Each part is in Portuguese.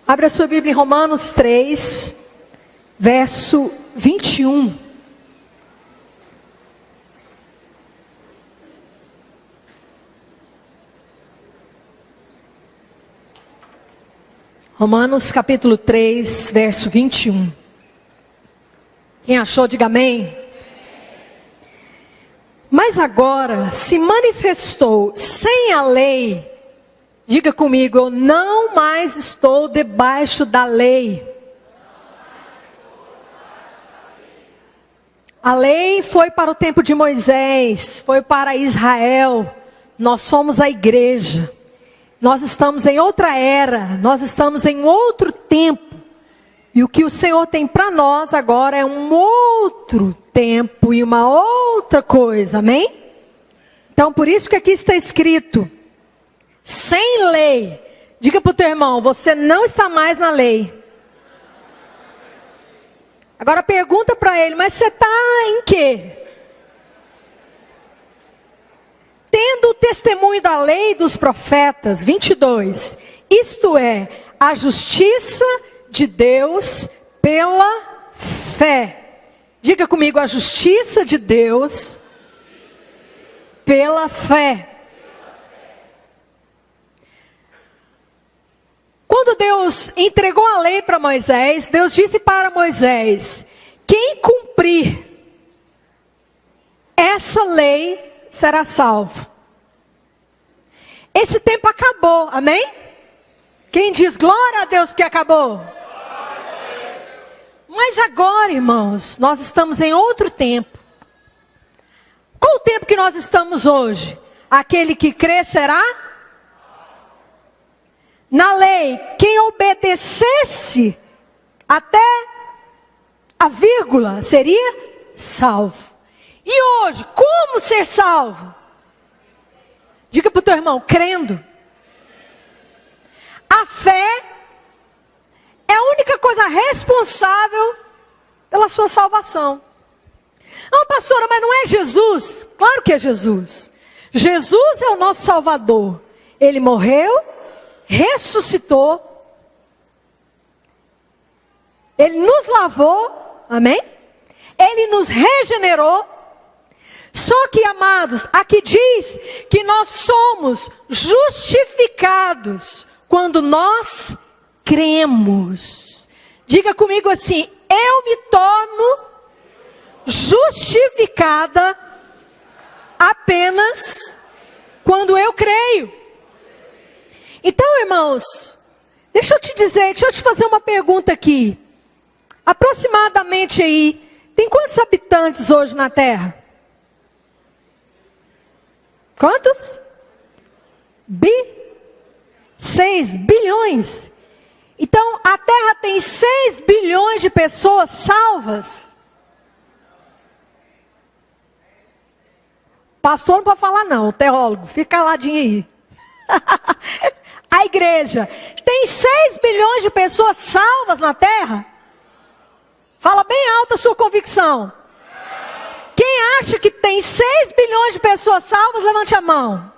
Abra sua Bíblia em Romanos 3, verso 21. Romanos capítulo 3, verso 21. Quem achou, diga amém. Mas agora se manifestou sem a lei. Diga comigo, eu não mais estou debaixo da lei. A lei foi para o tempo de Moisés, foi para Israel. Nós somos a igreja. Nós estamos em outra era, nós estamos em outro tempo. E o que o Senhor tem para nós agora é um outro tempo e uma outra coisa, amém? Então por isso que aqui está escrito, sem lei. Diga para o teu irmão, você não está mais na lei. Agora pergunta para ele, mas você está em quê? Tendo o testemunho da lei e dos profetas, 22. Isto é, a justiça de Deus pela fé. Diga comigo, a justiça de Deus pela fé. Quando Deus entregou a lei para Moisés, Deus disse para Moisés, quem cumprir essa lei será salvo. Esse tempo acabou, amém? Quem diz glória a Deus porque acabou? Mas agora, irmãos, nós estamos em outro tempo. Qual o tempo que nós estamos hoje? Aquele que crê será? Na lei, quem obedecesse até a vírgula seria salvo. E hoje, como ser salvo? Diga para o teu irmão, crendo. A fé é a única coisa responsável pela sua salvação. Ah, pastora, mas não é Jesus? Claro que é Jesus. Jesus é o nosso Salvador. Ele morreu, ressuscitou. Ele nos lavou, amém? Ele nos regenerou. Só que, amados, aqui diz que nós somos justificados quando nós cremos. Diga comigo assim, eu me torno justificada apenas quando eu creio. Então, irmãos, deixa eu te fazer uma pergunta aqui. Aproximadamente aí, tem quantos habitantes hoje na Terra? Quantos? 6 bilhões. Então, a Terra tem 6 bilhões de pessoas salvas. Pastor não pode falar não, o teólogo, fica caladinho aí. A igreja tem 6 bilhões de pessoas salvas na Terra? Fala bem alto a sua convicção. Quem acha que tem 6 bilhões de pessoas salvas, levante a mão.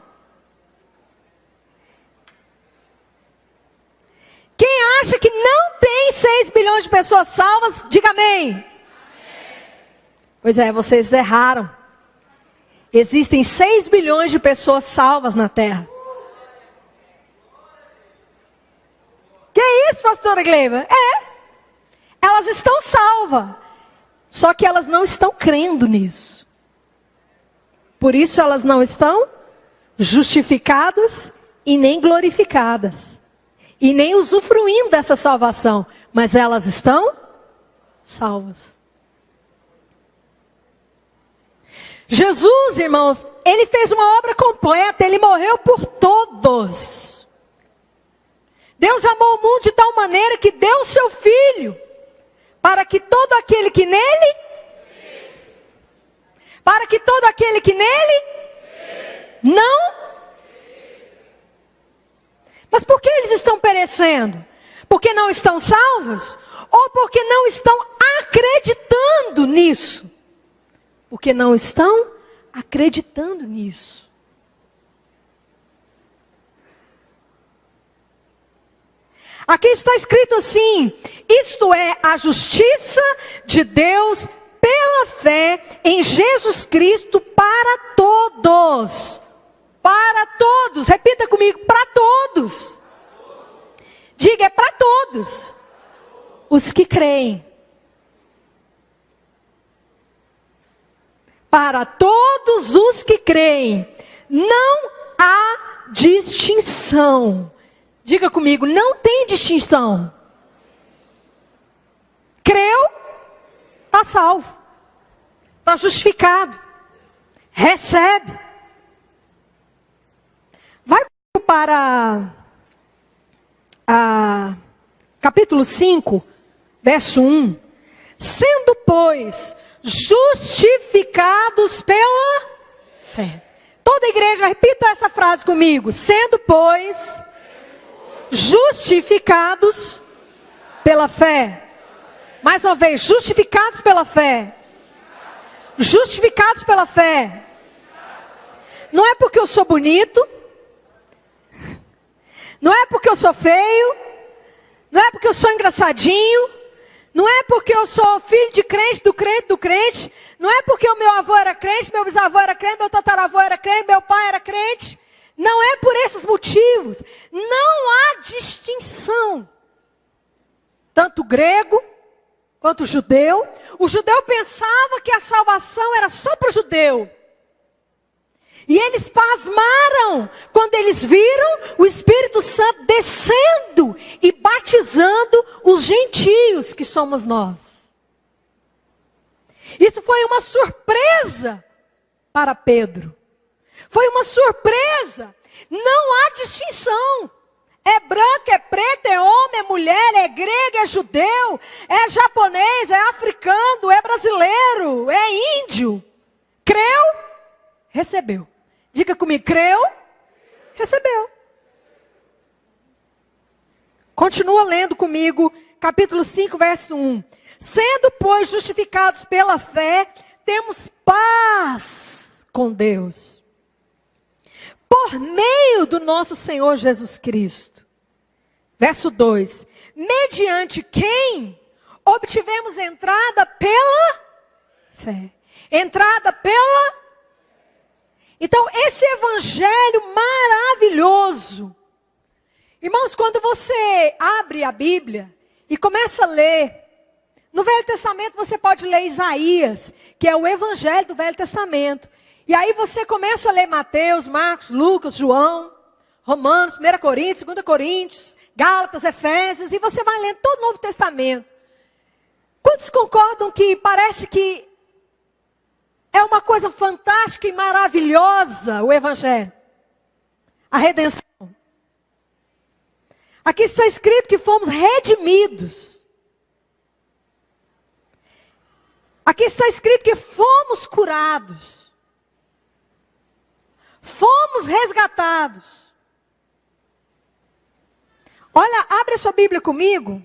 Quem acha que não tem 6 bilhões de pessoas salvas, diga amém. Amém. Pois é, vocês erraram. Existem 6 bilhões de pessoas salvas na Terra. Que isso, pastora Gleba? Elas estão salvas. Só que elas não estão crendo nisso. Por isso elas não estão justificadas e nem glorificadas. E nem usufruindo dessa salvação. Mas elas estão salvas. Jesus, irmãos, ele fez uma obra completa. Ele morreu por todos. Deus amou o mundo de tal maneira que deu o seu Filho. Para que todo aquele que nele... Para que todo aquele que nele... Não... Mas por que eles estão perecendo? Porque não estão salvos? Ou porque não estão acreditando nisso? Porque não estão acreditando nisso. Aqui está escrito assim: isto é a justiça de Deus pela fé em Jesus Cristo para todos. Para todos, repita comigo, para todos. Diga, é para todos. Os que creem. Para todos os que creem. Não há distinção. Diga comigo, não tem distinção. Creu, está salvo. Está justificado. Recebe. Vai para capítulo 5, verso 1. Sendo, pois, justificados pela fé. Toda a igreja, repita essa frase comigo. Sendo, pois, justificados pela fé. Mais uma vez, justificados pela fé. Justificados pela fé. Não é porque eu sou bonito. Não é porque eu sou feio. Não é porque eu sou engraçadinho. Não é porque eu sou filho de crente, do crente, do crente. Não é porque o meu avô era crente, meu bisavô era crente, meu tataravô era crente, meu pai era crente. Não é por esses motivos. Não há distinção. Tanto grego quanto judeu. O judeu pensava que a salvação era só para o judeu. E eles pasmaram quando eles viram o Espírito Santo descendo e batizando os gentios que somos nós. Isso foi uma surpresa para Pedro. Foi uma surpresa. Não há distinção. É branco, é preto, é homem, é mulher, é grego, é judeu, é japonês, é africano, é brasileiro, é índio. Creu, recebeu. Diga comigo, creu, recebeu. Continua lendo comigo, capítulo 5, verso 1. Sendo, pois, justificados pela fé, temos paz com Deus. Por meio do nosso Senhor Jesus Cristo. Verso 2. Mediante quem obtivemos entrada pela fé. Entrada pela... Então, esse evangelho maravilhoso. Irmãos, quando você abre a Bíblia e começa a ler, no Velho Testamento você pode ler Isaías, que é o evangelho do Velho Testamento. E aí você começa a ler Mateus, Marcos, Lucas, João, Romanos, 1 Coríntios, 2 Coríntios, Gálatas, Efésios, e você vai lendo todo o Novo Testamento. Quantos concordam que parece que é uma coisa fantástica e maravilhosa o evangelho? A redenção. Aqui está escrito que fomos redimidos. Aqui está escrito que fomos curados. Fomos resgatados. Olha, abre a sua Bíblia comigo.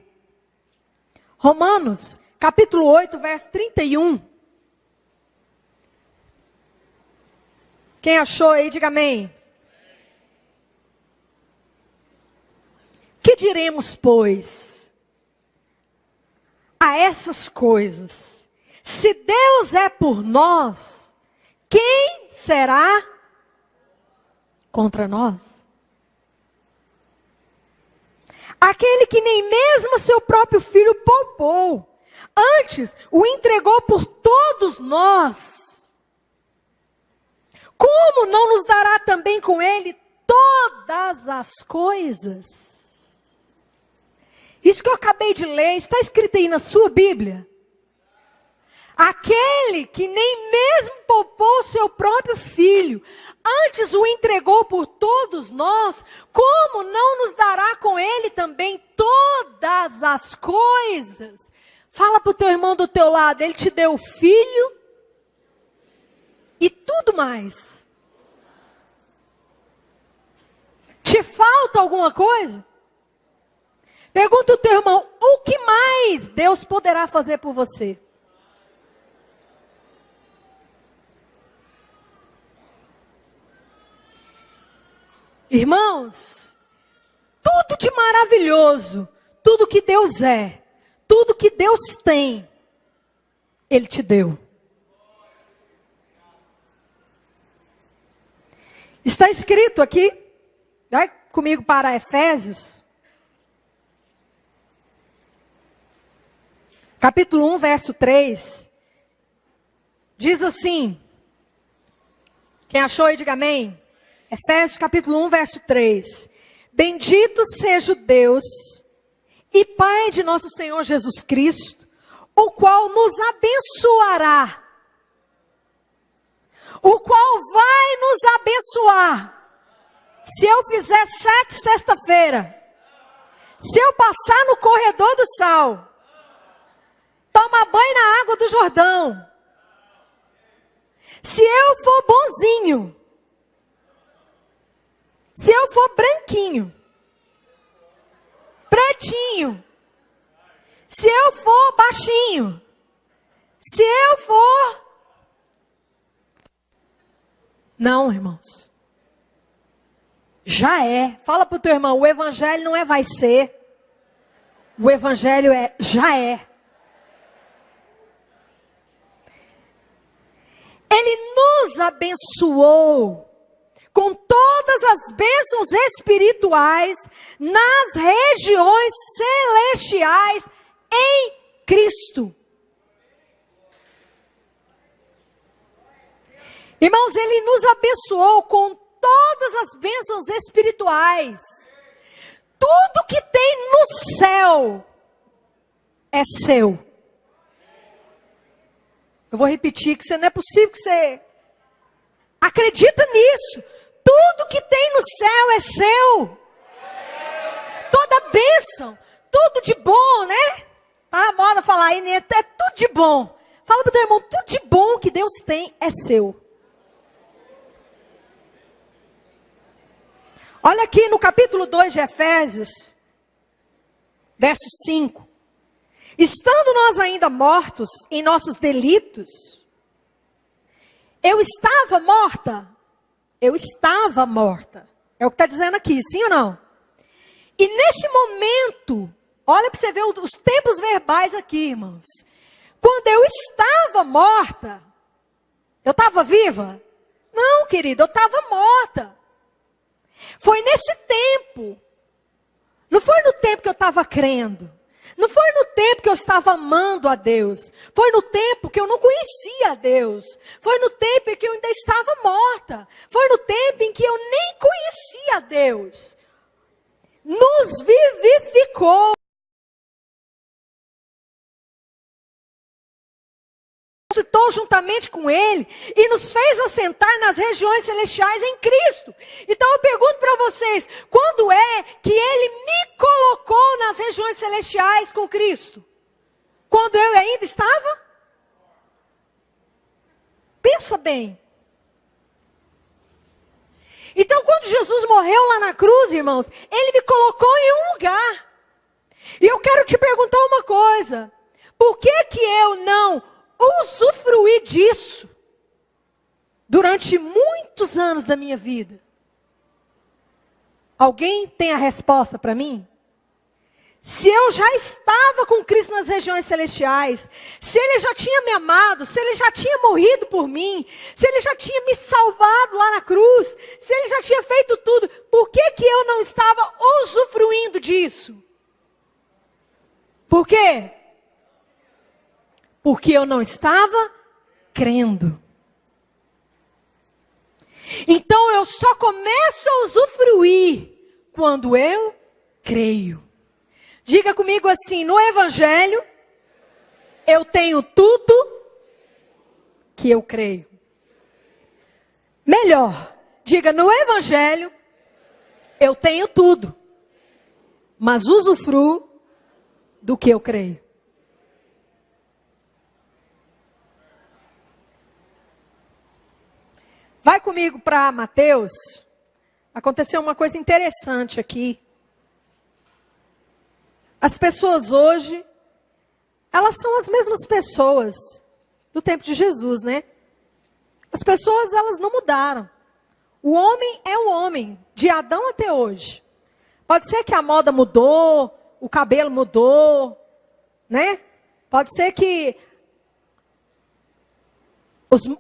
Romanos, capítulo 8, verso 31. Quem achou aí, diga amém. Que diremos, pois, a essas coisas? Se Deus é por nós, quem será contra nós? Aquele que nem mesmo seu próprio filho poupou, antes o entregou por todos nós. Como não nos dará também com ele todas as coisas? Isso que eu acabei de ler, está escrito aí na sua Bíblia. Aquele que nem mesmo poupou seu próprio filho, antes o entregou por todos nós, como não nos dará com ele também todas as coisas? Fala para o teu irmão do teu lado, ele te deu o filho e tudo mais. Te falta alguma coisa? Pergunta ao teu irmão, o que mais Deus poderá fazer por você? Irmãos, tudo de maravilhoso, tudo que Deus é, tudo que Deus tem, Ele te deu. Está escrito aqui, vai comigo para Efésios, capítulo 1, verso 3, diz assim, quem achou aí, diga amém. Efésios capítulo 1, verso 3. Bendito seja o Deus e Pai de nosso Senhor Jesus Cristo, o qual nos abençoará, o qual vai nos abençoar. Se eu fizer 7 sexta-feira, se eu passar no corredor do sal, tomar banho na água do Jordão, se eu for bonzinho, se eu for branquinho, pretinho, se eu for baixinho, se eu for... Não, irmãos. Já é. Fala para o teu irmão, o evangelho não é vai ser. O evangelho é já é. Ele nos abençoou com todas as bênçãos espirituais nas regiões celestiais em Cristo. Irmãos, Ele nos abençoou com todas as bênçãos espirituais. Tudo que tem no céu é seu. Eu vou repetir, que não é possível que você acredita nisso. Tudo que tem no céu é seu. Toda bênção, tudo de bom, né? Tá a moda falar aí, né? É tudo de bom. Fala para o teu irmão, tudo de bom que Deus tem é seu. Olha aqui no capítulo 2 de Efésios, verso 5. Estando nós ainda mortos em nossos delitos, eu estava morta. Eu estava morta. É o que está dizendo aqui, sim ou não? E nesse momento, olha para você ver os tempos verbais aqui, irmãos. Quando eu estava morta, eu estava viva? Não, querido, eu estava morta. Foi nesse tempo. Não foi no tempo que eu estava crendo. Não foi no tempo que eu estava amando a Deus. Foi no tempo que eu não conhecia a Deus. Foi no tempo em que eu ainda estava morta. Foi no tempo em que eu nem conhecia a Deus. Nos vivificou. Ressuscitou juntamente com Ele e nos fez assentar nas regiões celestiais em Cristo. Então eu pergunto para vocês, quando é que Ele me colocou nas regiões celestiais com Cristo? Quando eu ainda estava? Pensa bem. Então quando Jesus morreu lá na cruz, irmãos, Ele me colocou em um lugar. E eu quero te perguntar uma coisa. Por que que eu não usufruí disso durante muitos anos da minha vida? Alguém tem a resposta para mim? Se eu já estava com Cristo nas regiões celestiais, se Ele já tinha me amado, se Ele já tinha morrido por mim, se Ele já tinha me salvado lá na cruz, se Ele já tinha feito tudo, por que que eu não estava usufruindo disso? Por quê? Porque eu não estava crendo. Então eu só começo a usufruir quando eu creio. Diga comigo assim, no Evangelho, eu tenho tudo que eu creio. Melhor, diga no Evangelho, eu tenho tudo, mas usufruo do que eu creio. Vai comigo para Mateus. Aconteceu uma coisa interessante aqui. As pessoas hoje, elas são as mesmas pessoas do tempo de Jesus, né? As pessoas, elas não mudaram. O homem é o homem, de Adão até hoje. Pode ser que a moda mudou, o cabelo mudou, né? Pode ser que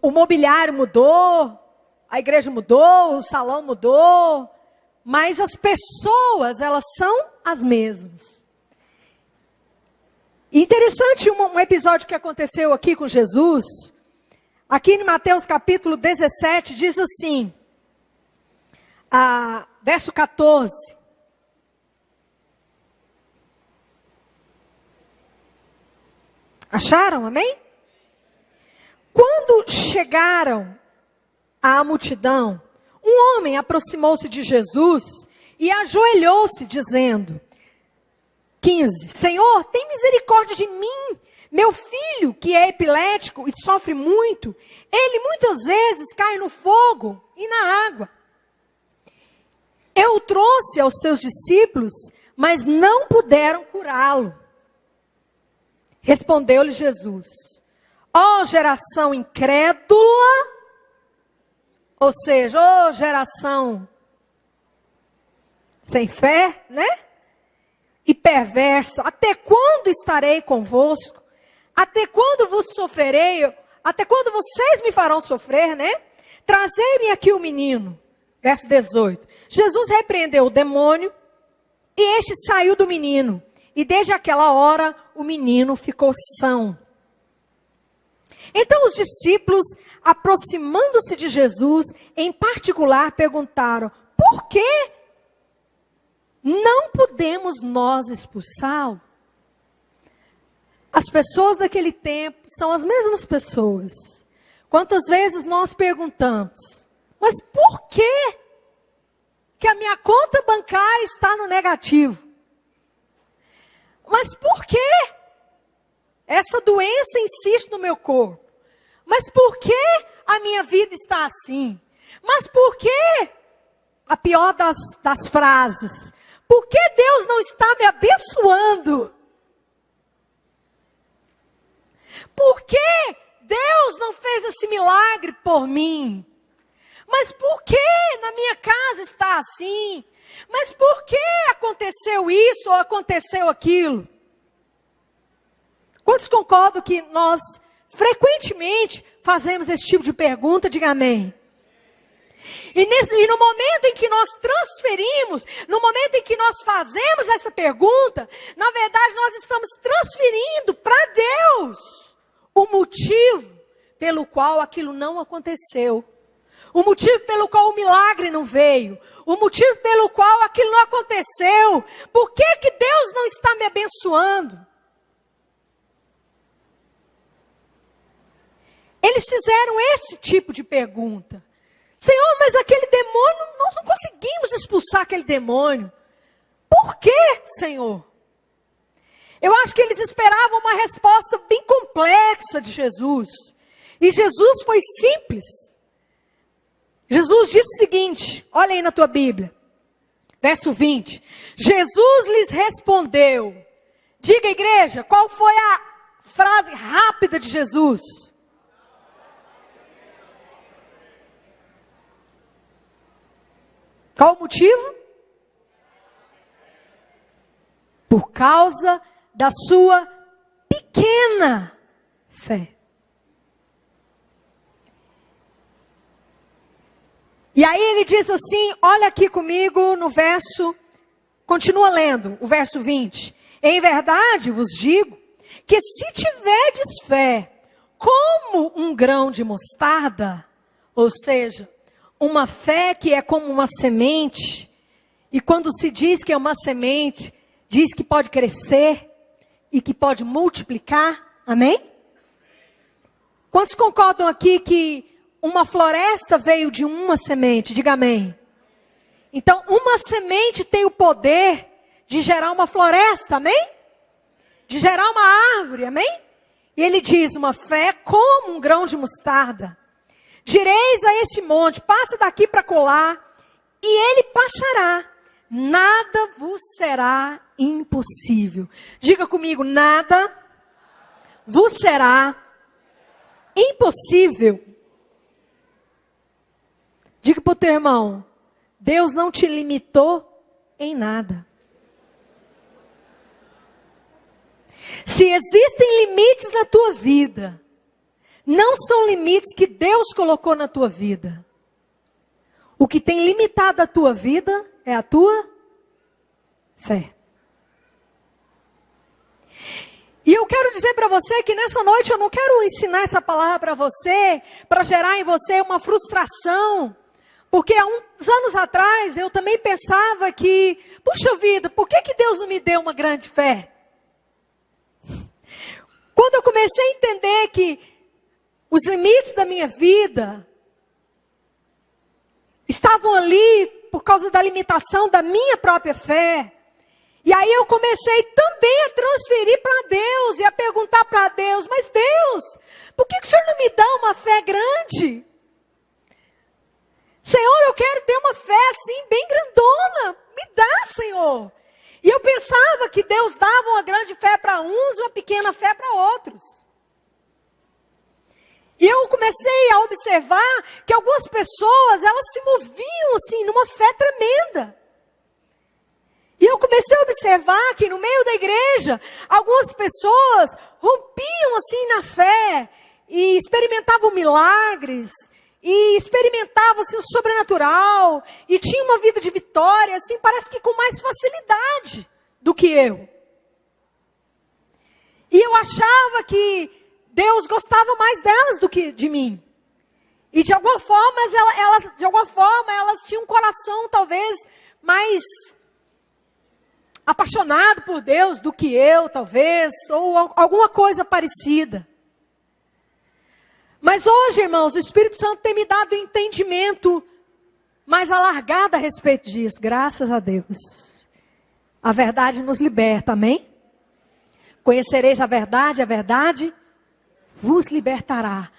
o mobiliário mudou, a igreja mudou, o salão mudou, mas as pessoas, elas são as mesmas. Interessante um episódio que aconteceu aqui com Jesus, aqui em Mateus capítulo 17, diz assim, verso 14. Acharam? Amém? Quando chegaram à multidão, um homem aproximou-se de Jesus e ajoelhou-se, dizendo, 15, Senhor, tem misericórdia de mim, meu filho, que é epilético e sofre muito, ele muitas vezes cai no fogo e na água. Eu o trouxe aos teus discípulos, mas não puderam curá-lo. Respondeu-lhe Jesus, ó geração incrédula, ou seja, ó geração sem fé, né? E perversa, até quando estarei convosco? Até quando vos sofrerei? Até quando vocês me farão sofrer, né? Trazei-me aqui o menino. Verso 18. Jesus repreendeu o demônio e este saiu do menino. E desde aquela hora o menino ficou são. Então os discípulos, aproximando-se de Jesus, em particular perguntaram, por que não podemos nós expulsá-lo? As pessoas daquele tempo são as mesmas pessoas. Quantas vezes nós perguntamos, mas por que a minha conta bancária está no negativo? Mas por que essa doença insiste no meu corpo? Mas por que a minha vida está assim? Mas por que, a pior das frases, por que Deus não está me abençoando? Por que Deus não fez esse milagre por mim? Mas por que na minha casa está assim? Mas por que aconteceu isso ou aconteceu aquilo? Quantos concordam que nós frequentemente fazemos esse tipo de pergunta? Diga amém. E no momento em que nós transferimos, no momento em que nós fazemos essa pergunta, na verdade nós estamos transferindo para Deus o motivo pelo qual aquilo não aconteceu. O motivo pelo qual o milagre não veio. O motivo pelo qual aquilo não aconteceu. Por que Deus não está me abençoando? Eles fizeram esse tipo de pergunta. Senhor, mas aquele demônio, nós não conseguimos expulsar aquele demônio. Por quê, Senhor? Eu acho que eles esperavam uma resposta bem complexa de Jesus. E Jesus foi simples. Jesus disse o seguinte, olha aí na tua Bíblia, verso 20. Jesus lhes respondeu. Diga, igreja, qual foi a frase rápida de Jesus? Qual o motivo? Por causa da sua pequena fé. E aí ele diz assim, olha aqui comigo no verso, continua lendo, o verso 20. Em verdade vos digo, que se tiverdes fé, como um grão de mostarda, ou seja, uma fé que é como uma semente, e quando se diz que é uma semente, diz que pode crescer, e que pode multiplicar, amém? Quantos concordam aqui que uma floresta veio de uma semente? Diga amém. Então, uma semente tem o poder de gerar uma floresta, amém? De gerar uma árvore, amém? E ele diz, uma fé como um grão de mostarda. Direis a este monte, passa daqui para colar, e ele passará. Nada vos será impossível. Diga comigo, nada vos será impossível. Diga para o teu irmão, Deus não te limitou em nada. Se existem limites na tua vida, não são limites que Deus colocou na tua vida. O que tem limitado a tua vida é a tua fé. E eu quero dizer para você que nessa noite eu não quero ensinar essa palavra para você, para gerar em você uma frustração. Porque há uns anos atrás eu também pensava que, puxa vida, por que Deus não me deu uma grande fé? Quando eu comecei a entender que os limites da minha vida estavam ali por causa da limitação da minha própria fé. E aí eu comecei também a transferir para Deus e a perguntar para Deus, mas Deus, por que o Senhor não me dá uma fé grande? Senhor, eu quero ter uma fé assim, bem grandona, me dá, Senhor. E eu pensava que Deus dava uma grande fé para uns e uma pequena fé para outros. E eu comecei a observar que algumas pessoas, elas se moviam assim, numa fé tremenda. E eu comecei a observar que no meio da igreja, algumas pessoas rompiam assim na fé, e experimentavam milagres, e experimentavam assim, o sobrenatural, e tinham uma vida de vitória, assim, parece que com mais facilidade do que eu. E eu achava que Deus gostava mais delas do que de mim. E de alguma forma, elas tinham um coração talvez mais apaixonado por Deus do que eu, talvez, ou alguma coisa parecida. Mas hoje, irmãos, o Espírito Santo tem me dado um entendimento mais alargado a respeito disso, graças a Deus. A verdade nos liberta, amém? Conhecereis a verdade vos libertará.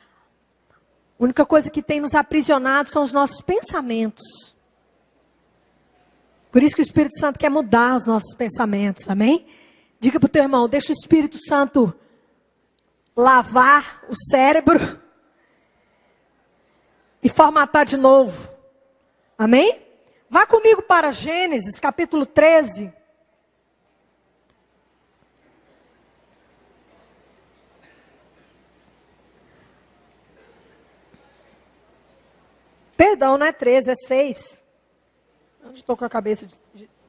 A única coisa que tem nos aprisionado são os nossos pensamentos. Por isso que o Espírito Santo quer mudar os nossos pensamentos, amém? Diga para o teu irmão, deixa o Espírito Santo lavar o cérebro e formatar de novo, amém? Vá comigo para Gênesis, capítulo 13. Perdão, não é 13, é 6. Onde estou com a cabeça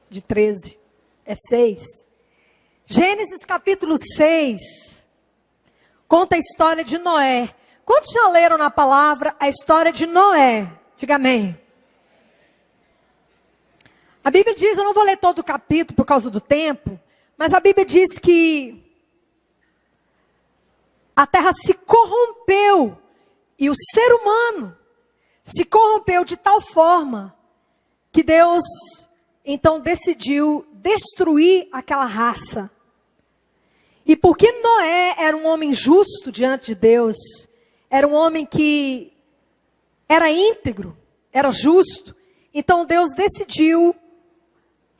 de 13? É 6. Gênesis capítulo 6. Conta a história de Noé. Quantos já leram na palavra a história de Noé? Diga amém. A Bíblia diz, eu não vou ler todo o capítulo por causa do tempo, mas a Bíblia diz que a terra se corrompeu e o ser humano se corrompeu de tal forma que Deus então decidiu destruir aquela raça. E porque Noé era um homem justo diante de Deus, era um homem que era íntegro, era justo, então Deus decidiu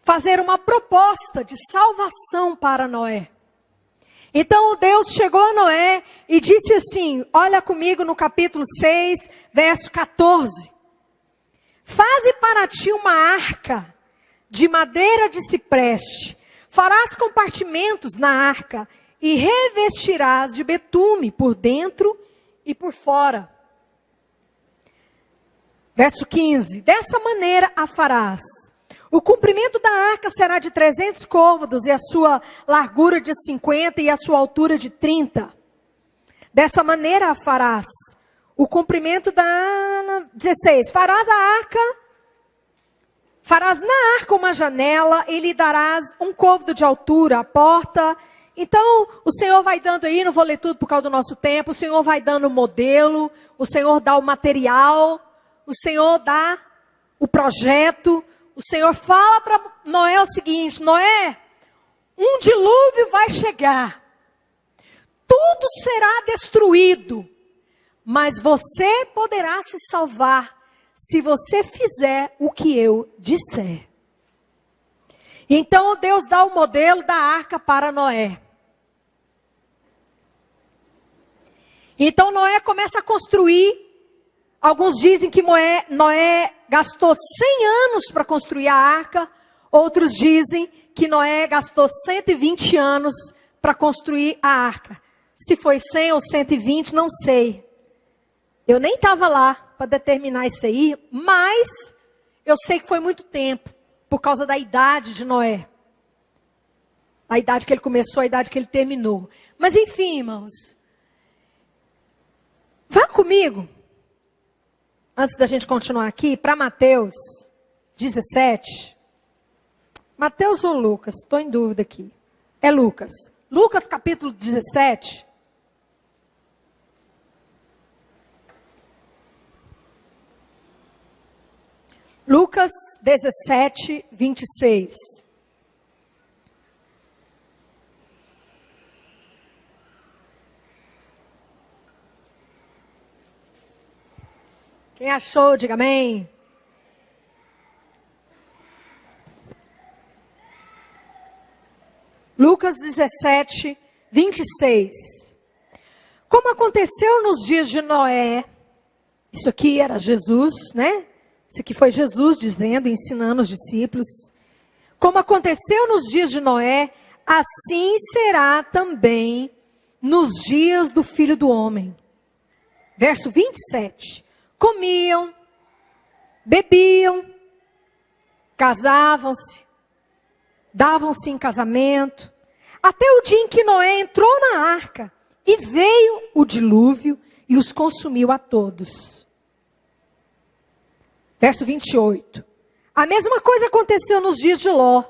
fazer uma proposta de salvação para Noé. Então Deus chegou a Noé e disse assim, olha comigo no capítulo 6, verso 14. Faze para ti uma arca de madeira de cipreste, farás compartimentos na arca e revestirás de betume por dentro e por fora. Verso 15, dessa maneira a farás. O comprimento da arca será de 300 côvados e a sua largura de 50 e a sua altura de 30. Dessa maneira a farás. O comprimento da 16. Farás na arca uma janela e lhe darás um côvado de altura, a porta. Então, o Senhor vai dando aí, não vou ler tudo por causa do nosso tempo, o Senhor vai dando o modelo, o Senhor dá o material, o Senhor dá o projeto. O Senhor fala para Noé o seguinte, Noé, um dilúvio vai chegar, tudo será destruído, mas você poderá se salvar se você fizer o que eu disser. Então Deus dá o modelo da arca para Noé. Então Noé começa a construir. Alguns dizem que Noé gastou 100 anos para construir a arca. Outros dizem que Noé gastou 120 anos para construir a arca. Se foi 100 ou 120, não sei. Eu nem estava lá para determinar isso aí, mas eu sei que foi muito tempo, por causa da idade de Noé. A idade que ele começou, a idade que ele terminou. Mas enfim, irmãos. Vá comigo, antes da gente continuar aqui, para Mateus 17. Mateus ou Lucas? Estou em dúvida aqui. É Lucas. Lucas capítulo 17. Lucas 17, 26. Quem achou, diga amém. Lucas 17, 26. Como aconteceu nos dias de Noé, isso aqui era Jesus, né? Isso aqui foi Jesus dizendo, ensinando os discípulos. Como aconteceu nos dias de Noé, assim será também nos dias do Filho do Homem. Verso 27. Comiam, bebiam, casavam-se, davam-se em casamento, até o dia em que Noé entrou na arca, e veio o dilúvio e os consumiu a todos. Verso 28. A mesma coisa aconteceu nos dias de Ló.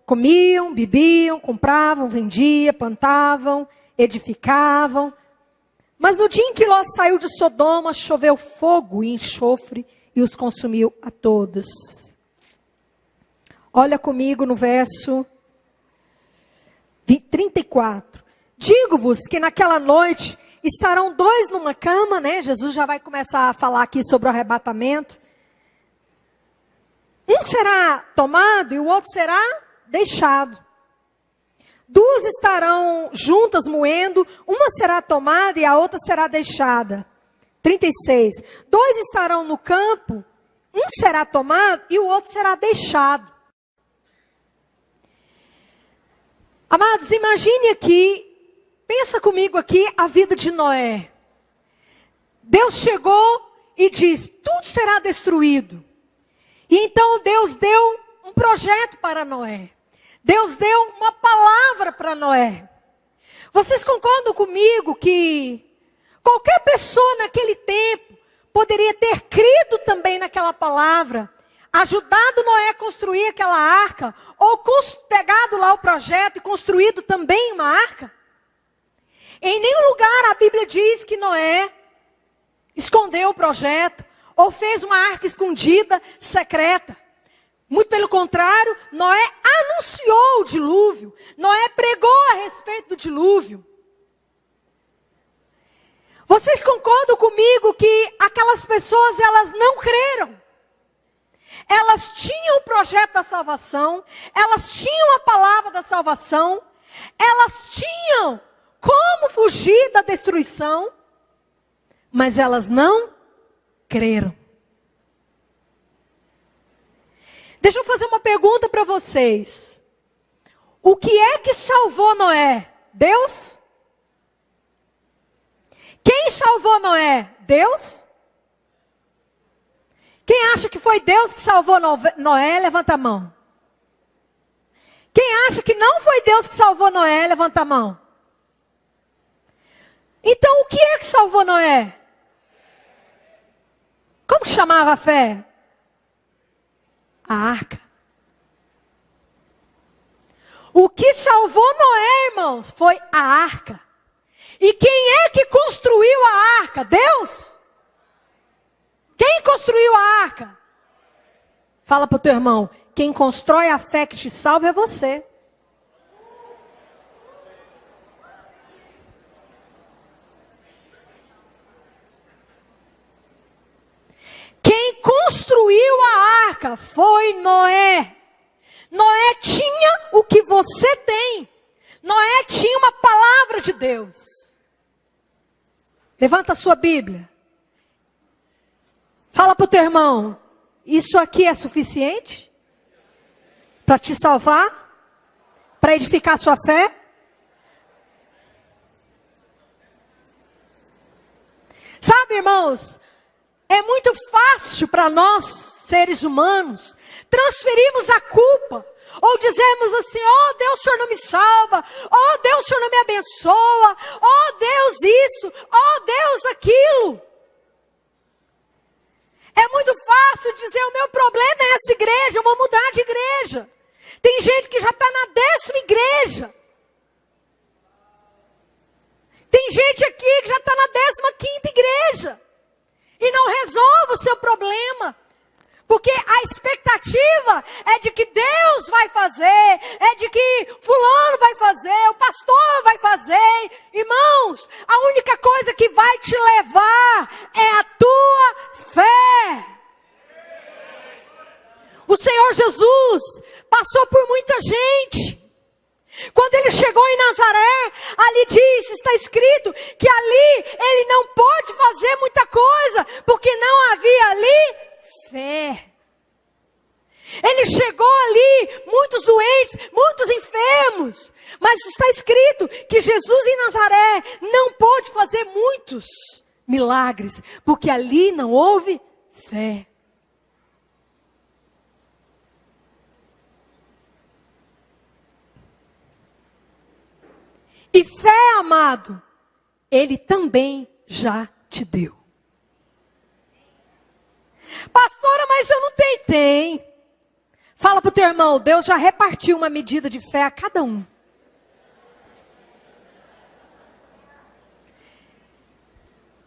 Comiam, bebiam, compravam, vendiam, plantavam, edificavam. Mas no dia em que Ló saiu de Sodoma, choveu fogo e enxofre e os consumiu a todos. Olha comigo no verso 34. Digo-vos que naquela noite estarão dois numa cama, né? Jesus já vai começar a falar aqui sobre o arrebatamento. Um será tomado e o outro será deixado. Duas estarão juntas moendo, uma será tomada e a outra será deixada. 36. Dois estarão no campo, um será tomado e o outro será deixado. Amados, imagine aqui, pensa comigo aqui a vida de Noé. Deus chegou e diz, tudo será destruído. E então Deus deu um projeto para Noé. Deus deu uma palavra para Noé. Vocês concordam comigo que qualquer pessoa naquele tempo poderia ter crido também naquela palavra, ajudado Noé a construir aquela arca, ou pegado lá o projeto e construído também uma arca? Em nenhum lugar a Bíblia diz que Noé escondeu o projeto, ou fez uma arca escondida, secreta. Muito pelo contrário, Noé anunciou o dilúvio. Noé pregou a respeito do dilúvio. Vocês concordam comigo que aquelas pessoas, elas não creram? Elas tinham o projeto da salvação, elas tinham a palavra da salvação, elas tinham como fugir da destruição, mas elas não creram. Deixa eu fazer uma pergunta para vocês. O que é que salvou Noé? Deus? Quem salvou Noé? Deus? Quem acha que foi Deus que salvou Noé, levanta a mão. Quem acha que não foi Deus que salvou Noé, levanta a mão. Então o que é que salvou Noé? Como que chamava a fé? A arca. O que salvou Noé, irmãos, foi a arca. E quem é que construiu a arca? Deus? Quem construiu a arca? Fala para o teu irmão, quem constrói a fé que te salva é você. Quem construiu a arca foi Noé. Noé tinha o que você tem. Noé tinha uma palavra de Deus. Levanta a sua Bíblia. Fala para o teu irmão, isso aqui é suficiente? Para te salvar? Para edificar sua fé? Sabe, irmãos, é muito fácil para nós, seres humanos, transferirmos a culpa. Ou dizemos assim, oh Deus, o Senhor não me salva. Oh Deus, o Senhor não me abençoa. Oh Deus isso. Oh Deus aquilo. É muito fácil dizer, o meu problema é essa igreja, eu vou mudar de igreja. Tem gente que já está na 10ª igreja. Tem gente aqui que já está na 15ª igreja. E não resolve o seu problema. Porque a expectativa é de que Deus vai fazer, é de que fulano vai fazer, o pastor vai fazer. Irmãos, a única coisa que vai te levar é a tua fé. O Senhor Jesus passou por muita gente. Quando ele chegou em Nazaré, ali diz, está escrito, que ali ele não pôde fazer muita coisa, porque não havia ali fé. Ele chegou ali, muitos doentes, muitos enfermos, mas está escrito que Jesus em Nazaré não pôde fazer muitos milagres, porque ali não houve fé. E fé, amado, Ele também já te deu. Pastora, mas eu não tenho. Tem. Fala para o teu irmão, Deus já repartiu uma medida de fé a cada um.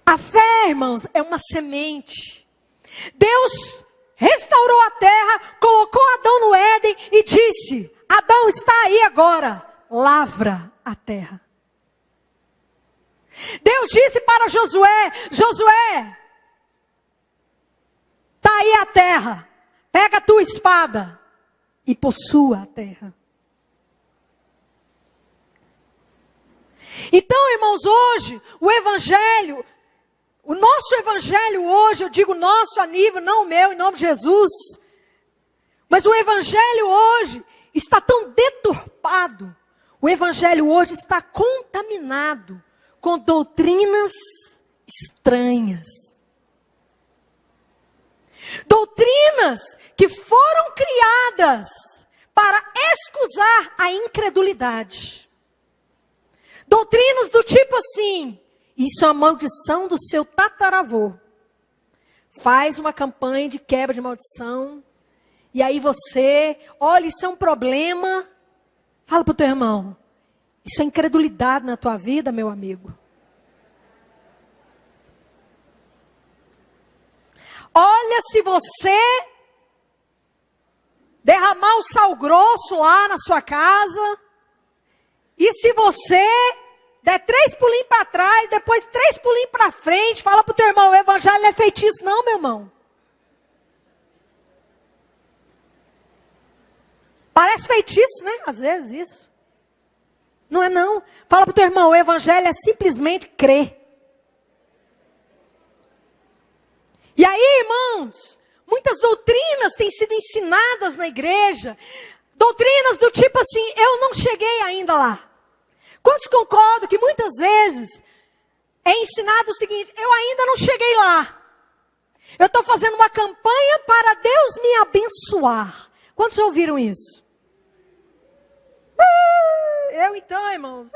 A fé, irmãos, é uma semente. Deus restaurou a terra, colocou Adão no Éden e disse, Adão está aí agora, lavra a terra. Deus disse para Josué, Josué, está aí a terra, pega a tua espada e possua a terra. Então, irmãos, hoje, o evangelho, o nosso evangelho hoje, eu digo nosso a nível, não o meu, em nome de Jesus, mas o evangelho hoje está tão deturpado, o evangelho hoje está contaminado com doutrinas estranhas. Doutrinas que foram criadas para escusar a incredulidade. Doutrinas do tipo assim, isso é uma maldição do seu tataravô. Faz uma campanha de quebra de maldição, e aí você, olha, isso é um problema. Fala para o teu irmão, isso é incredulidade na tua vida, meu amigo. Olha, se você derramar o sal grosso lá na sua casa, e se você der 3 pulinhos para trás, depois 3 pulinhos para frente, fala para o teu irmão, o evangelho não é feitiço não, meu irmão. Parece feitiço, né? Às vezes isso. Não é não. Fala para o teu irmão, o evangelho é simplesmente crer. E aí, irmãos, muitas doutrinas têm sido ensinadas na igreja. Doutrinas do tipo assim, eu não cheguei ainda lá. Quantos concordam que muitas vezes é ensinado o seguinte, eu ainda não cheguei lá. Eu estou fazendo uma campanha para Deus me abençoar. Quantos já ouviram isso? Eu então, irmãos.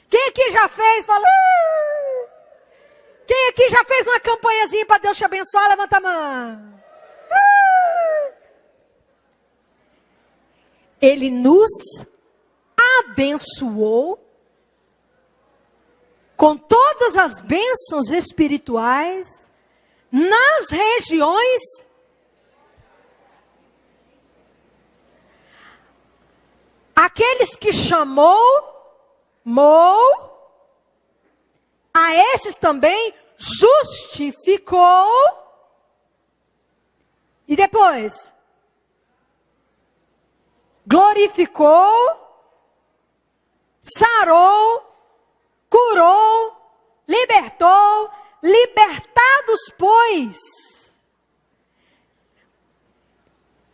Quem aqui já fez? Fala. Quem aqui já fez uma campanhazinha para Deus te abençoar? Levanta a mão. Ele nos abençoou com todas as bênçãos espirituais nas regiões. Aqueles que chamou, a esses também justificou. E depois? Glorificou, sarou, curou, libertou, libertados, pois.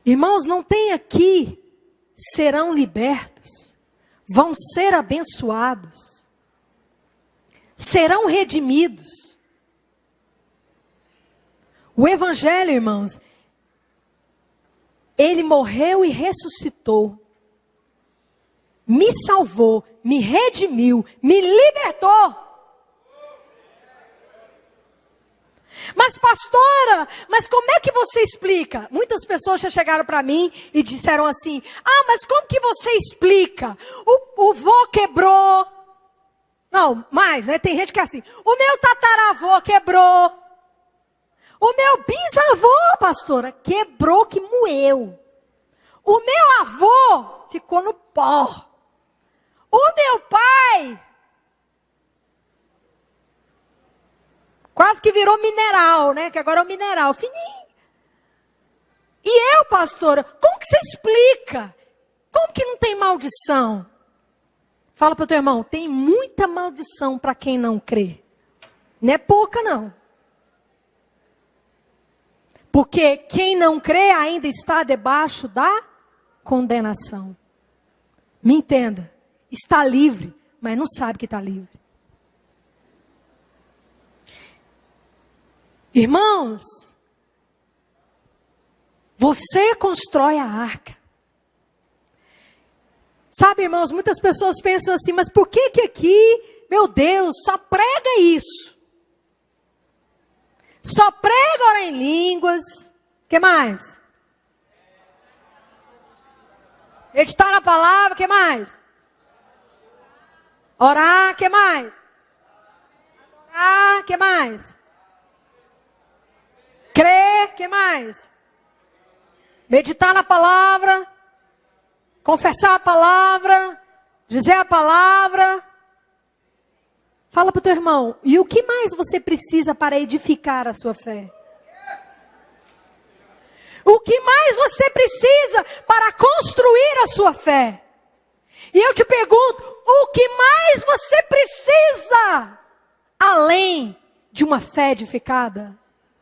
Irmãos, não tem aqui, serão libertos, vão ser abençoados, serão redimidos. O Evangelho, irmãos, ele morreu e ressuscitou, me salvou, me redimiu, me libertou. Mas pastora, mas como é que você explica? Muitas pessoas já chegaram para mim e disseram assim: ah, mas como que você explica? O vô quebrou. Não, mais, né? Tem gente que é assim: o meu tataravô quebrou. O meu bisavô, pastora, quebrou que moeu. O meu avô ficou no pó. O meu pai quase que virou mineral, né? Que agora é o mineral, fininho. E eu, pastora, como que você explica? Como que não tem maldição? Fala para o teu irmão, tem muita maldição para quem não crê. Não é pouca, não. Porque quem não crê ainda está debaixo da condenação. Me entenda. Está livre, mas não sabe que está livre. Irmãos, você constrói a arca. Sabe, irmãos, muitas pessoas pensam assim, mas por que aqui, meu Deus, só prega isso? Só prega orar em línguas. O que mais? Meditar na palavra, o que mais? Orar, o que mais? Adorar, o que mais? Crer, o que mais? Meditar na palavra, confessar a palavra, dizer a palavra. Fala para o teu irmão, e o que mais você precisa para edificar a sua fé? O que mais você precisa para construir a sua fé? E eu te pergunto, o que mais você precisa além de uma fé edificada?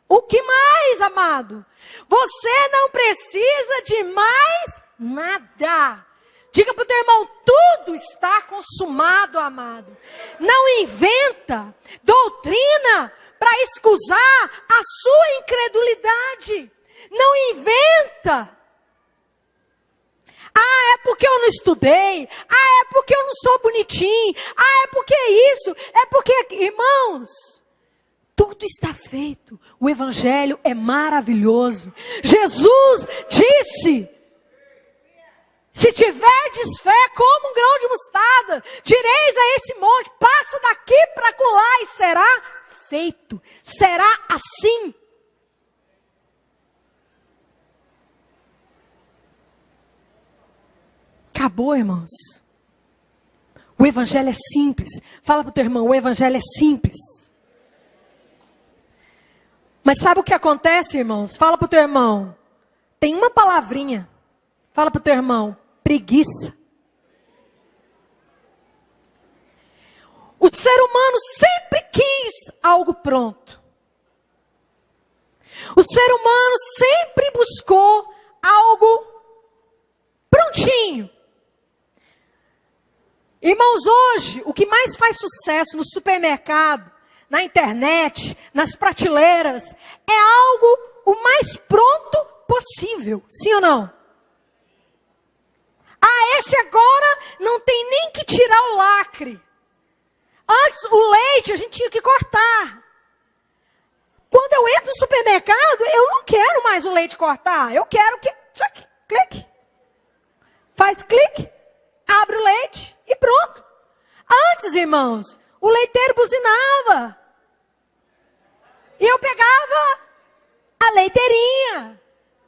O que mais, amado? Você não precisa de mais nada. Diga para o teu irmão, tudo está consumado, amado. Não inventa doutrina para escusar a sua incredulidade. Não inventa. Ah, é porque eu não estudei. Ah, é porque eu não sou bonitinho. Ah, é porque isso. É porque, irmãos, tudo está feito. O Evangelho é maravilhoso. Jesus disse: se tiverdes fé como um grão de mostarda, direis a esse monte, passa daqui para acolá e será feito. Será assim. Acabou, irmãos. O Evangelho é simples. Fala para o teu irmão, o Evangelho é simples. Mas sabe o que acontece, irmãos? Fala para o teu irmão, tem uma palavrinha. Fala para o teu irmão, preguiça. O ser humano sempre quis algo pronto. O ser humano sempre buscou algo prontinho. Irmãos, hoje, o que mais faz sucesso no supermercado, na internet, nas prateleiras, é algo o mais pronto possível. Sim ou não? Ah, esse agora não tem nem que tirar o lacre. Antes, o leite a gente tinha que cortar. Quando eu entro no supermercado, eu não quero mais o leite cortar. Eu quero que... clique. Faz clique, abre o leite e pronto. Antes, irmãos, o leiteiro buzinava. E eu pegava a leiteirinha,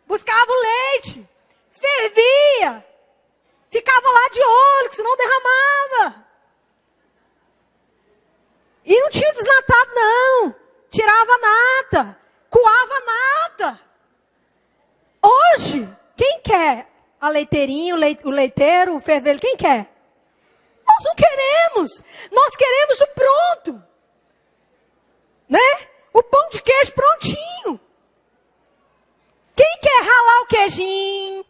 buscava o leite, fervia, ficava lá de olho, que senão derramava. E não tinha desnatado, não. Tirava a nata, coava a nata. Hoje, quem quer a leiteirinha, o leiteiro, o ferveiro, quem quer? Nós não queremos. Nós queremos o pronto. Né? O pão de queijo prontinho. Quem quer ralar o queijinho?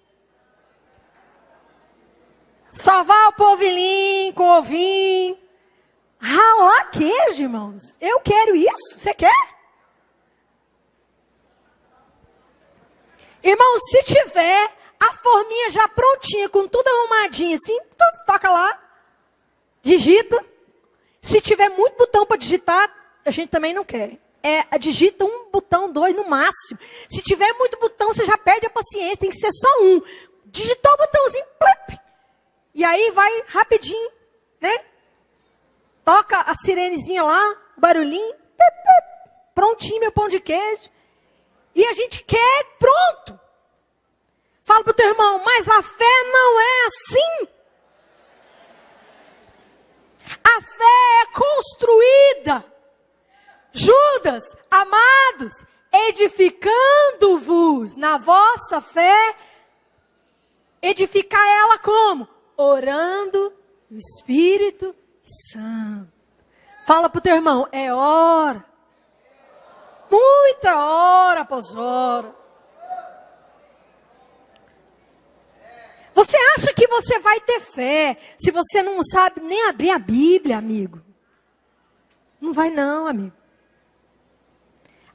Sovar o polvilhinho com ovinho. Ralar queijo, irmãos. Eu quero isso. Você quer? Irmãos, se tiver a forminha já prontinha, com tudo arrumadinho, assim, toca lá, digita. Se tiver muito botão para digitar, a gente também não quer. Digita um botão, 2 no máximo. Se tiver muito botão, você já perde a paciência, tem que ser só um. Digitou o botãozinho, plip, e aí vai rapidinho, né? Toca a sirenezinha lá, barulhinho, prontinho meu pão de queijo. E a gente quer pronto. Fala para o teu irmão, mas a fé não é assim. A fé é construída. Judas, amados, edificando-vos na vossa fé, edificar ela como? Orando no Espírito Santo. Fala para o teu irmão, é hora. Muita hora após hora. Você acha que você vai ter fé se você não sabe nem abrir a Bíblia, amigo? Não vai não, amigo.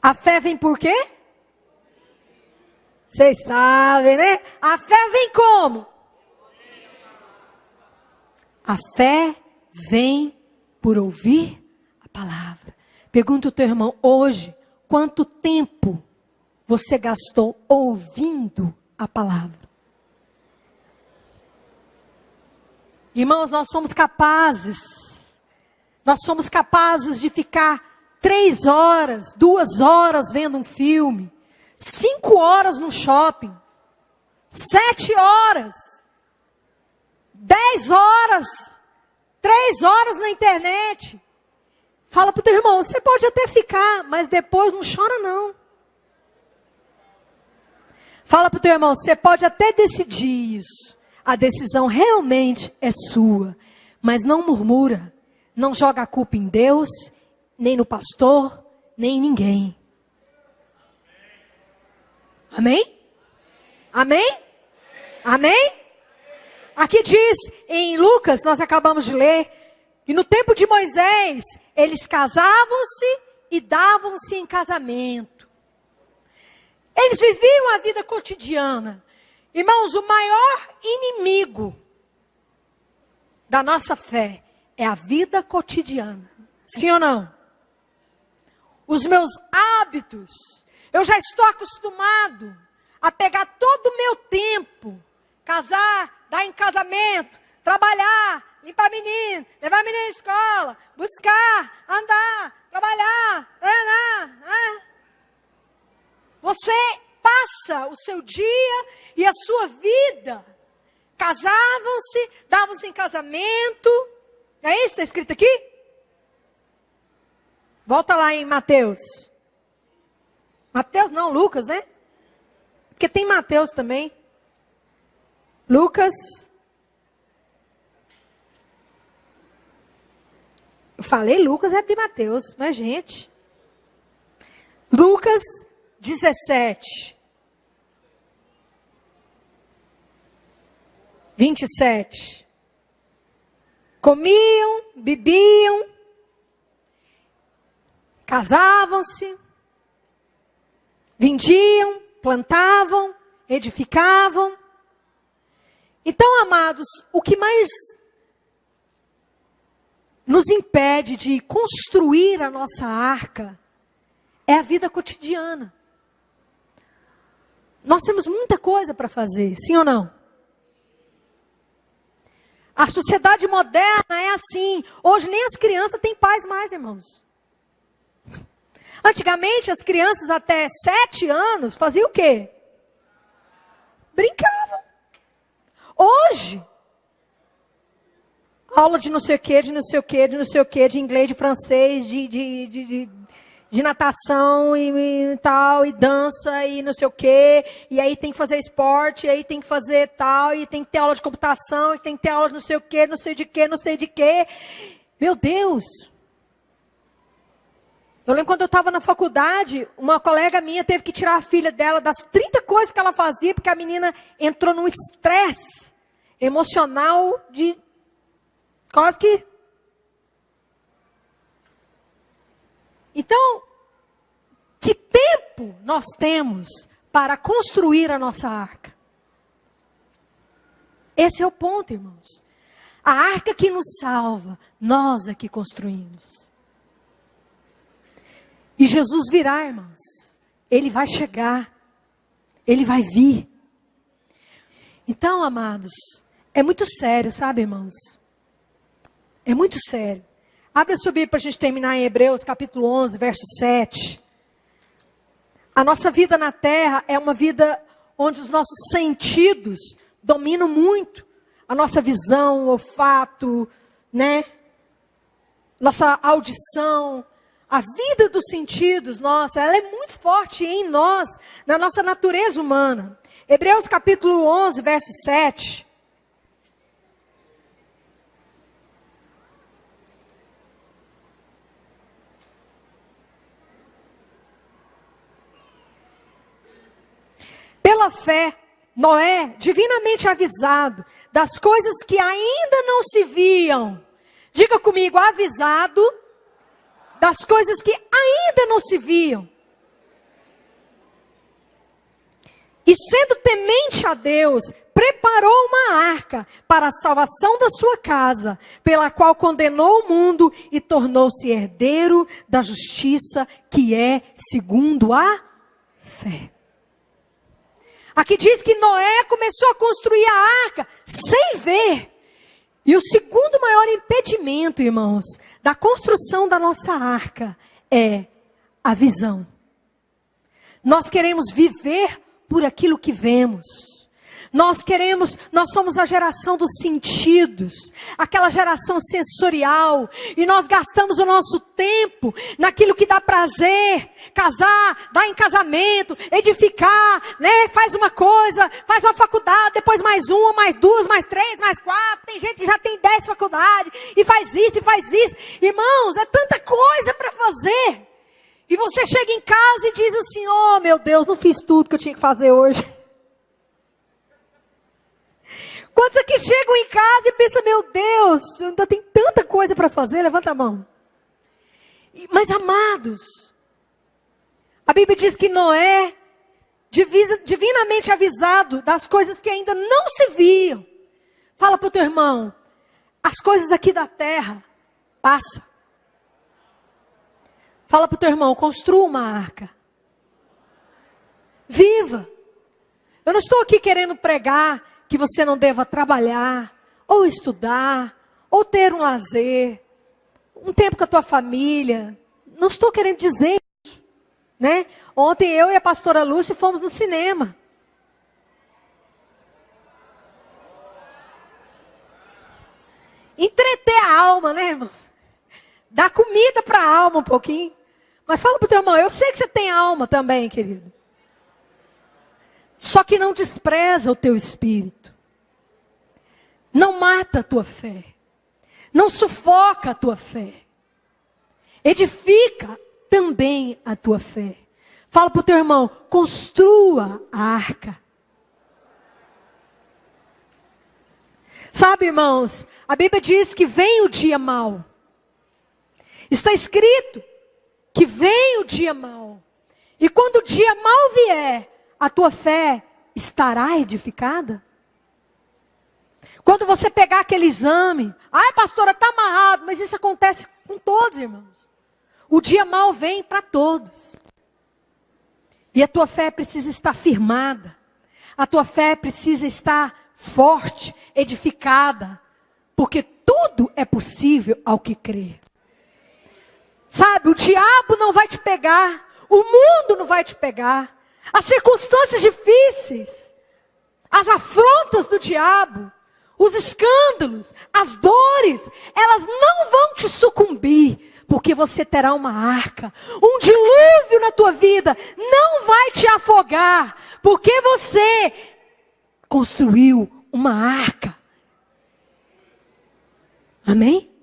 A fé vem por quê? Vocês sabem, né? A fé vem como? A fé vem por ouvir a palavra. Pergunta o teu irmão, hoje, quanto tempo você gastou ouvindo a palavra? Irmãos, nós somos capazes de ficar 3 horas, 2 horas vendo um filme, 5 horas no shopping, 7 horas, 10 horas, 3 horas na internet. Fala para o teu irmão, você pode até ficar, mas depois não chora não. Fala para o teu irmão, você pode até decidir isso. A decisão realmente é sua. Mas não murmura. Não joga a culpa em Deus, nem no pastor, nem em ninguém. Amém? Amém? Amém? Aqui diz em Lucas, nós acabamos de ler, que no tempo de Moisés, eles casavam-se e davam-se em casamento. Eles viviam a vida cotidiana. Irmãos, o maior inimigo da nossa fé é a vida cotidiana. Sim ou não? Os meus hábitos, eu já estou acostumado a pegar todo o meu tempo, casar, dar em casamento, trabalhar, limpar menino, levar menino à escola, buscar, andar, trabalhar, Você passa o seu dia e a sua vida. Casavam-se, davam-se em casamento. É isso que está escrito aqui? Volta lá em Mateus. Mateus não, Lucas, né? Porque tem Mateus também. Lucas. Eu falei Lucas é de Mateus, mas gente. Lucas 17. 27. Comiam, bebiam, casavam-se, vendiam, plantavam, edificavam. Então, amados, o que mais nos impede de construir a nossa arca é a vida cotidiana. Nós temos muita coisa para fazer, sim ou não? A sociedade moderna é assim. Hoje nem as crianças têm paz mais, irmãos. Antigamente, as crianças até 7 anos faziam o quê? Brincavam. Hoje, aula de não sei o quê, de não sei o quê, de não sei o quê, de inglês, de francês, de natação e tal, e dança e não sei o quê, e aí tem que fazer esporte, e aí tem que fazer tal, e tem que ter aula de computação, e tem que ter aula de não sei o quê, não sei de quê, não sei de quê. Meu Deus! Eu lembro quando eu estava na faculdade, uma colega minha teve que tirar a filha dela das 30 coisas que ela fazia, porque a menina entrou num estresse emocional de quase que... Então, que tempo nós temos para construir a nossa arca? Esse é o ponto, irmãos. A arca que nos salva, nós é que construímos. E Jesus virá, irmãos. Ele vai chegar. Ele vai vir. Então, amados, é muito sério, sabe, irmãos? É muito sério. Abre a sua Bíblia para a gente terminar em Hebreus, capítulo 11, verso 7. A nossa vida na terra é uma vida onde os nossos sentidos dominam muito. A nossa visão, o olfato, né? Nossa audição. A vida dos sentidos, nossa, ela é muito forte em nós, na nossa natureza humana. Hebreus capítulo 11, verso 7. Pela fé, Noé, divinamente avisado das coisas que ainda não se viam. Diga comigo, avisado das coisas que ainda não se viam. E sendo temente a Deus, preparou uma arca para a salvação da sua casa, pela qual condenou o mundo e tornou-se herdeiro da justiça que é segundo a fé. Aqui diz que Noé começou a construir a arca sem ver. E o segundo maior impedimento, irmãos, da construção da nossa arca é a visão. Nós queremos viver por aquilo que vemos. Nós somos a geração dos sentidos, aquela geração sensorial, e nós gastamos o nosso tempo naquilo que dá prazer, casar, dar em casamento, edificar, né? Faz uma coisa, faz uma faculdade, depois mais uma, mais duas, mais três, mais quatro, tem gente que já tem 10 faculdades, e faz isso, e faz isso. Irmãos, é tanta coisa para fazer. E você chega em casa e diz assim, oh meu Deus, não fiz tudo que eu tinha que fazer hoje. Quantos aqui chegam em casa e pensam, meu Deus, ainda tem tanta coisa para fazer, levanta a mão. Mas amados, a Bíblia diz que Noé, divinamente avisado das coisas que ainda não se viam. Fala para o teu irmão, as coisas aqui da terra, passa. Fala para o teu irmão, construa uma arca. Viva. Eu não estou aqui querendo pregar que você não deva trabalhar, ou estudar, ou ter um lazer, um tempo com a tua família. Não estou querendo dizer isso, né? Ontem eu e a pastora Lúcia fomos no cinema. Entreter a alma, né, irmãos? Dar comida para a alma um pouquinho. Mas fala para o teu irmão, eu sei que você tem alma também, querido. Só que não despreza o teu espírito. Não mata a tua fé. Não sufoca a tua fé. Edifica também a tua fé. Fala para o teu irmão, construa a arca. Sabe, irmãos, a Bíblia diz que vem o dia mau. Está escrito que vem o dia mau. E quando o dia mau vier, a tua fé estará edificada? Quando você pegar aquele exame, ai pastora, está amarrado, mas isso acontece com todos, irmãos. O dia mau vem para todos. E a tua fé precisa estar firmada. A tua fé precisa estar forte, edificada. Porque tudo é possível ao que crê. Sabe, o diabo não vai te pegar. O mundo não vai te pegar. As circunstâncias difíceis, as afrontas do diabo, os escândalos, as dores, elas não vão te sucumbir, porque você terá uma arca. Um dilúvio na tua vida não vai te afogar, porque você construiu uma arca. Amém?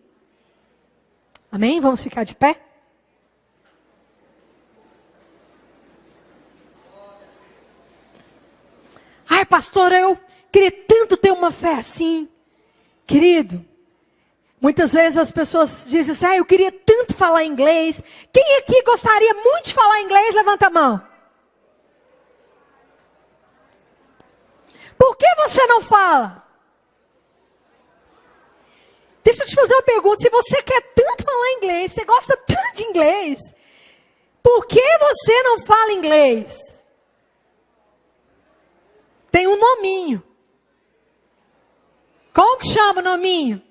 Amém? Vamos ficar de pé? pastor, eu queria tanto ter uma fé assim. Querido, muitas vezes as pessoas dizem assim, eu queria tanto falar inglês. Quem aqui gostaria muito de falar inglês? Levanta a mão. Por que você não fala? Deixa eu te fazer uma pergunta. Se você quer tanto falar inglês, você gosta tanto de inglês, por que você não fala inglês? Tem um nominho. Como que chama o nominho?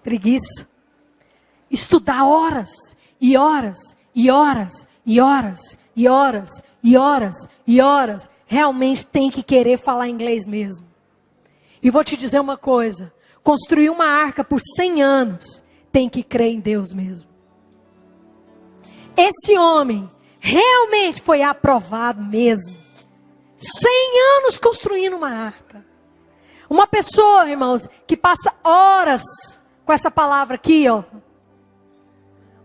Preguiça. Estudar horas, e horas, e horas, e horas, e horas, e horas, e horas. Realmente tem que querer falar inglês mesmo. E vou te dizer uma coisa. Construir uma arca por 100 anos, tem que crer em Deus mesmo. Esse homem realmente foi aprovado mesmo. 100 anos construindo uma arca. Uma pessoa, irmãos, que passa horas com essa palavra aqui, ó.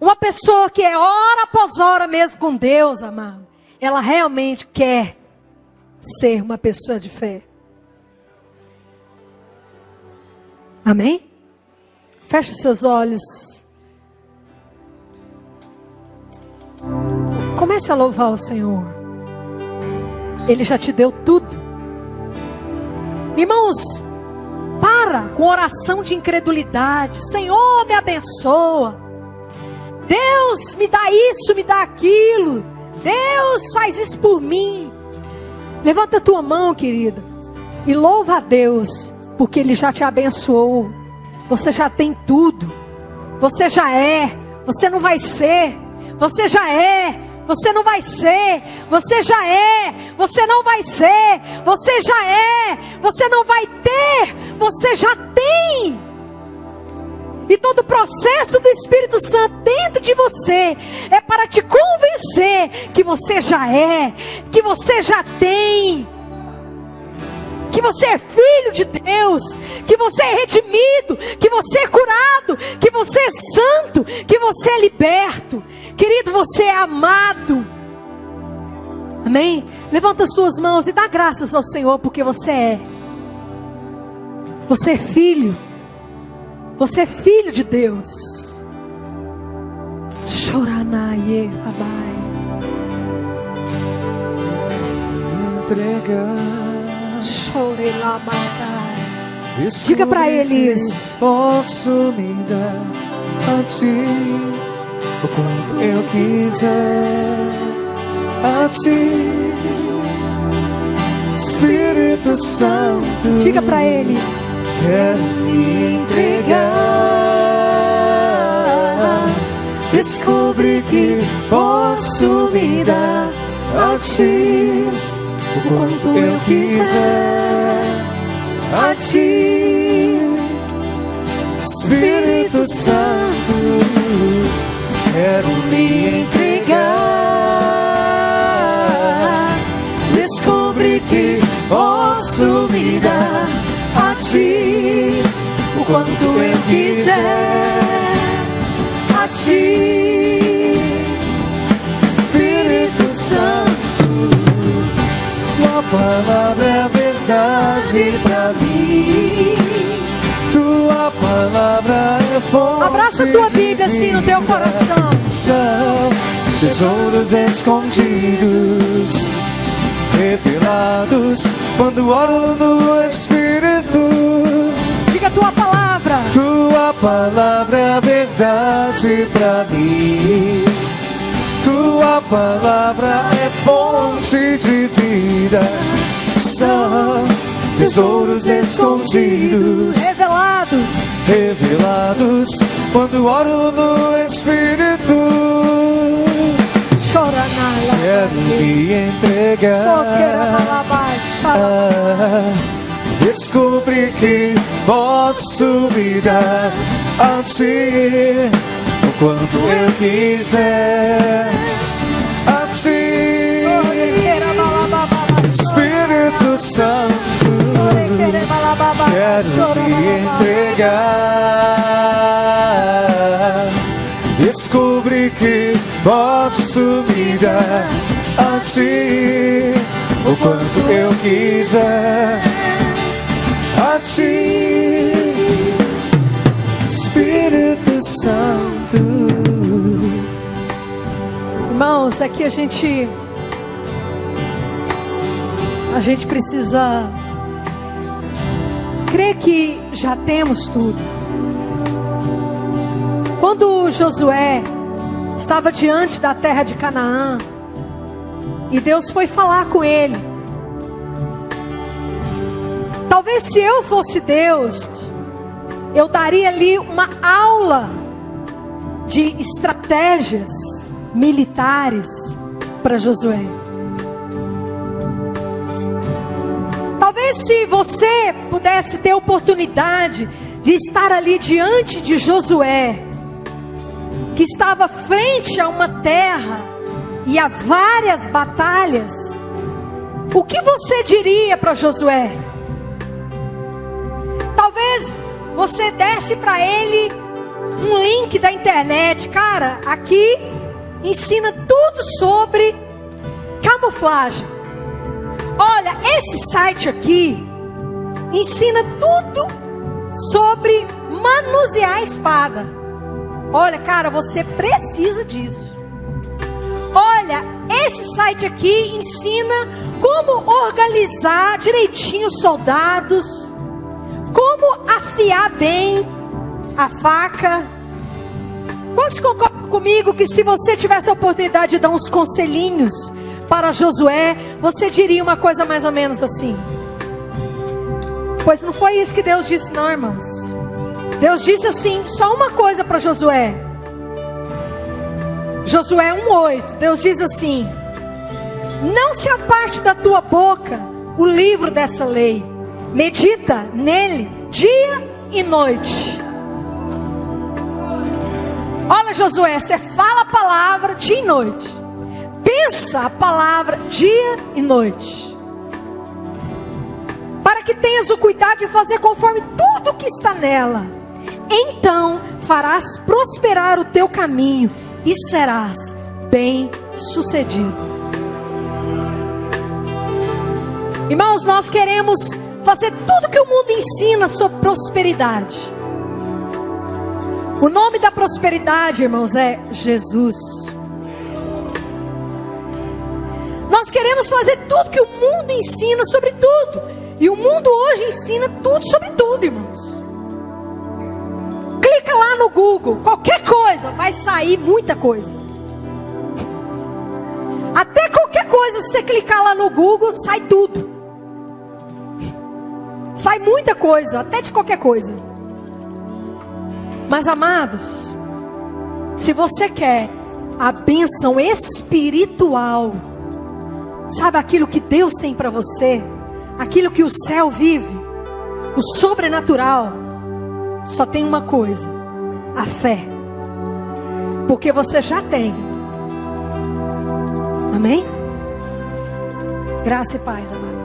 Uma pessoa que é hora após hora mesmo com Deus, amado. Ela realmente quer ser uma pessoa de fé. Amém? Feche os seus olhos. Comece a louvar o Senhor. Ele já te deu tudo. Irmãos, para com oração de incredulidade. Senhor, me abençoa. Deus, me dá isso, me dá aquilo. Deus, faz isso por mim. Levanta a tua mão, querida, e louva a Deus, porque Ele já te abençoou. Você já tem tudo. Você já é. Você não vai ser. Você já é. Você não vai ser. Você já é. Você não vai ser. Você já é. Você não vai ter. Você já tem. E todo o processo do Espírito Santo dentro de você é para te convencer que você já é, que você já tem, que você é filho de Deus, que você é redimido, que você é curado, que você é santo, que você é liberto. Querido, você é amado. Amém? Levanta as suas mãos e dá graças ao Senhor, porque você é. Você é filho. Você é filho de Deus. Choranaie, Rabai. Entregar. Chore lá, matai. Diga para ele isso. Posso me dar a ti o quanto eu quiser. A ti, Espírito Santo. Diga para ele. Quero me entregar. Descobri que posso me dar a ti o quanto eu quiser. A ti, Espírito Santo, quero me entregar. Descobri que posso me dar a ti o quanto eu quiser. A ti, Espírito Santo, tua palavra é verdade pra mim. Tua palavra é fonte. Abraça a tua Bíblia assim no teu coração. São tesouros escondidos, revelados quando oro no Espírito. Diga a tua palavra. Tua palavra é a verdade pra mim. Tua palavra é fonte de vida. São tesouros escondidos, revelados quando oro no Espírito. Quero me entregar. Descobri que posso me dar a ti o quanto eu quiser. A ti, Espírito Santo, quero me entregar. Descobri que posso me dar a ti o quanto eu quiser a ti, Espírito Santo. Irmãos, aqui a gente precisa crer que já temos tudo. Quando Josué estava diante da terra de Canaã, e Deus foi falar com ele, talvez se eu fosse Deus, eu daria ali uma aula de estratégias militares para Josué. Talvez se você pudesse ter a oportunidade de estar ali diante de Josué, que estava frente a uma terra e a várias batalhas, o que você diria para Josué? Talvez você desse para ele um link da internet. Cara, aqui ensina tudo sobre camuflagem. Olha, esse site aqui ensina tudo sobre manusear a espada. Olha, cara, você precisa disso. Olha, esse site aqui ensina como organizar direitinho os soldados, como afiar bem a faca. Quantos concordam comigo que se você tivesse a oportunidade de dar uns conselhinhos para Josué, você diria uma coisa mais ou menos assim? Pois não foi isso que Deus disse não, irmãos. Deus disse assim, só uma coisa para Josué. Josué 1:8, Deus diz assim: não se aparte da tua boca o livro dessa lei, medita nele dia e noite. Olha, Josué, você fala a palavra dia e noite, pensa a palavra dia e noite, para que tenhas o cuidado de fazer conforme tudo que está nela. Então farás prosperar o teu caminho e serás bem sucedido. Irmãos, nós queremos fazer tudo que o mundo ensina sobre prosperidade. O nome da prosperidade, irmãos, é Jesus. Nós queremos fazer tudo que o mundo ensina sobre tudo. E o mundo hoje ensina tudo sobre tudo, irmãos. Clica lá no Google, qualquer coisa, vai sair muita coisa. Até qualquer coisa, se você clicar lá no Google, sai tudo. Sai muita coisa, até de qualquer coisa. Mas amados, se você quer a bênção espiritual, sabe aquilo que Deus tem para você, aquilo que o céu vive, o sobrenatural, só tem uma coisa: a fé. Porque você já tem. Amém? Graça e paz, amém.